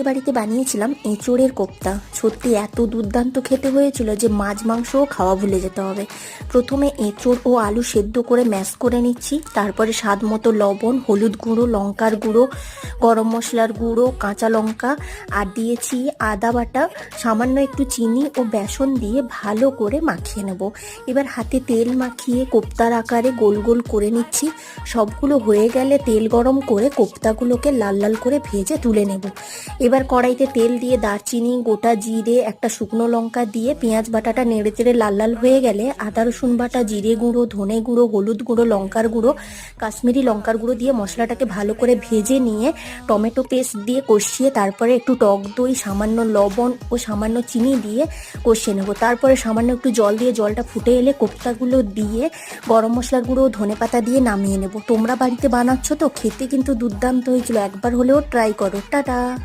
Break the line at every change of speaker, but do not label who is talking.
বাড়িতে বানিয়েছিলাম এঁচোড়ের কোপ্তা। সত্যি এত দুর্দান্ত খেতে হয়েছিল যে মাছ মাংসও খাওয়া ভুলে যেতে হবে। প্রথমে এঁচোড় ও আলু সেদ্ধ করে ম্যাশ করে নিচ্ছি, তারপরে স্বাদ মতো লবণ, হলুদ গুঁড়ো, লঙ্কার গুঁড়ো, গরম মশলার গুঁড়ো, কাঁচা লঙ্কা আর দিয়েছি আদা বাটা, সামান্য একটু চিনি ও বেসন দিয়ে ভালো করে মাখিয়ে নেব। এবার হাতে তেল মাখিয়ে কোপ্তার আকারে গোল গোল করে নিচ্ছি। সবগুলো হয়ে গেলে তেল গরম করে কোপ্তাগুলোকে লাল লাল করে ভেজে তুলে নেব। এবার কড়াইতে তেল দিয়ে দারচিনি, গোটা জিরে, একটা শুকনো লঙ্কা দিয়ে পেঁয়াজ বাটাটা নেড়ে চেড়ে লাল লাল হয়ে গেলে আদা রসুন বাটা, জিরে গুঁড়ো, ধনে গুঁড়ো, হলুদ গুঁড়ো, লঙ্কার গুঁড়ো, কাশ্মীরি লঙ্কার গুঁড়ো দিয়ে মশলাটাকে ভালো করে ভেজে নিয়ে টমেটো পেস্ট দিয়ে কষিয়ে তারপরে একটু টক দই, সামান্য লবণ ও সামান্য চিনি দিয়ে কষিয়ে নেব। তারপরে সামান্য একটু জল দিয়ে জলটা ফুটে এলে কোপ্তাগুলো দিয়ে গরম মশলার গুঁড়ো ও ধনে পাতা দিয়ে নামিয়ে নেব। তোমরা বাড়িতে বানাচ্ছ তো? খেতে কিন্তু দুর্দান্ত হয়েছিল, একবার হলেও ট্রাই করো। টাটা।